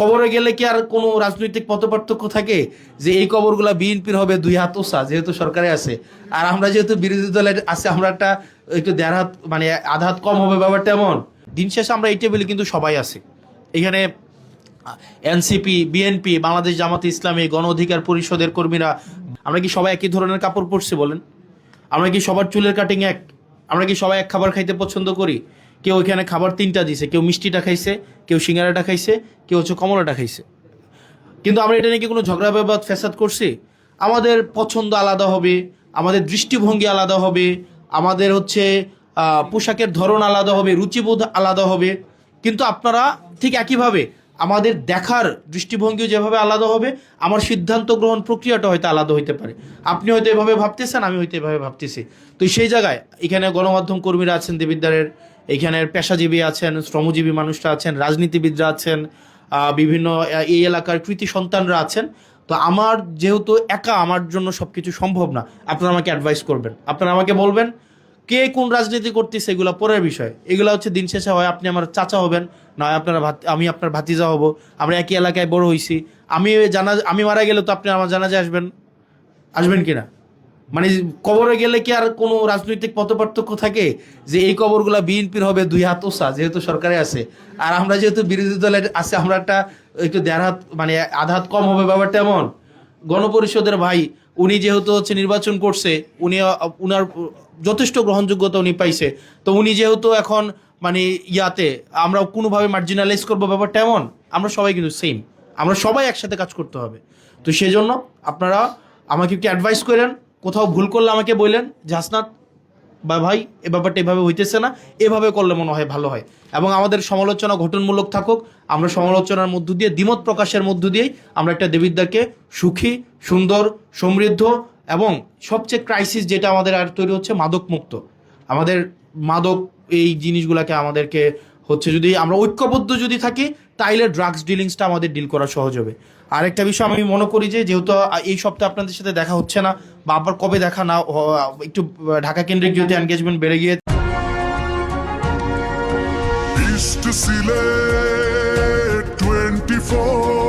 কবরে গেলে কি আর কোনো রাজনৈতিক মতপার্থক্য থাকে যে এই কবরগুলা বিএনপির হবে 2 হাত ওসা, যেহেতু সরকারে আছে, আর আমরা যেহেতু বিরোধী দলের আছে আমরা একটা একটু 1.5 হাত মানে আধা হাত কম হবে, ব্যাপারটা এমন। দিন শেষে আমরা এই টেবিলে কিন্তু সবাই আছি এখানে। এনসিপি, বিএনপি, বাংলাদেশ জামাতে ইসলামী, গণ অধিকার পরিষদের কর্মীরা, আমরা কি সবাই একই ধরনের কাপড় পরছি বলেন? আমরা কি সবার চুলের কাটিং এক? আমরা কি সবাই এক খাবার খাইতে পছন্দ করি? কেউ এখানে খাবার 3টা দিছে, কেউ মিষ্টিটা খাইছে, কেউ সিঙ্গারাটা খাইছে, কেউ হচ্ছে কমলাটা খাইছে। কিন্তু আমরা এটা নিয়ে কি কোনো ঝগড়া বিবাদ ফ্যাসাদ করছি? আমাদের পছন্দ আলাদা হবে, আমাদের দৃষ্টিভঙ্গি আলাদা হবে, আমাদের হচ্ছে পোশাকের ধরন আলাদা হবে, রুচিবোধ আলাদা হবে। কিন্তু আপনারা ঠিক একইভাবে আমাদের দেখার দৃষ্টিভঙ্গিও যেভাবে আলাদা হবে, আমার সিদ্ধান্ত গ্রহণ প্রক্রিয়াটা হয়তো আলাদা হইতে পারে। আপনি হয়তো এভাবে ভাবতেছেন, আমি হয়তো এভাবে ভাবতেছি। তো সেই জায়গায় এখানে গণমাধ্যম কর্মীরা আছেন দেবিদ্বারের, এখানের পেশাজীবী আছেন, শ্রমজীবী মানুষরা আছেন, রাজনীতিবিদরা আছেন, বিভিন্ন এই এলাকার কৃতি সন্তানরা আছেন। তো আমার যেহেতু একা আমার জন্য সব কিছু সম্ভব না, আপনারা আমাকে অ্যাডভাইস করবেন, আপনারা আমাকে বলবেন কে কোন রাজনীতি করতেছে, এগুলো পরের বিষয়। এগুলো হচ্ছে দিন শেষে হয় আপনি আমার চাচা হবেন, না হয় আপনারা আমি আপনার ভাতিজা হব, আমরা একই এলাকায় বড় হইছি। আমি মারা গেলে তো আপনি আমার জানাজায় আসবেন, আসবেন কিনা? মানে কবরে গেলে কি আর কোনো রাজনৈতিক মতপার্থক্য থাকে যে এই কবরগুলা বিএনপির হবে 2 হাত ওসা, যেহেতু সরকারে আছে, আর আমরা যেহেতু বিরোধী দলের আছে আমরা একটা একটু 1.5 হাত মানে আধা হাত কম হবে, ব্যাপারটা এমন। গণপরিষদের ভাই, উনি যেহেতু হচ্ছে নির্বাচন করছে, উনার যথেষ্ট গ্রহণযোগ্যতা উনি পাইছে, তো উনি যেহেতু এখন মানে ইয়াতে আমরা কোনোভাবে মার্জিনালাইজ করবো, ব্যাপারটা এমন। আমরা সবাই কিন্তু সেম, আমরা সবাই একসাথে কাজ করতে হবে। তো সেই জন্য আপনারা আমাকে একটু অ্যাডভাইস করেন, কোথাও ভুল করলে আমাকে বললেন যে হাসনাত বা ভাই এ ব্যাপারটা এভাবে হইতেছে না, এভাবে করলে মনে হয় ভালো হয়। এবং আমাদের সমালোচনা গঠনমূলক থাকুক, আমরা সমালোচনার মধ্য দিয়ে, দ্বিমত প্রকাশের মধ্য দিয়েই আমরা একটা দেবিদ্বারকে সুখী, সুন্দর, সমৃদ্ধ এবং সবচেয়ে ক্রাইসিস যেটা আমাদের আর তৈরি হচ্ছে মাদক মুক্ত। আমাদের মাদক এই জিনিসগুলোকে আমাদেরকে হচ্ছে যদি আমরা ঐক্যবদ্ধ যদি থাকি, তাইলে ড্রাগস ডিলিংসটা আমাদের ডিল করা সহজ হবে। আরেকটা বিষয় আমি মনে করি যে যেহেতু এই সপ্তাহে আপনাদের সাথে দেখা হচ্ছে না, বা আবার কবে দেখা না, একটু ঢাকা কেন্দ্রিক যেহেতু এনগেজমেন্ট বেড়ে গিয়ে East to Sile 24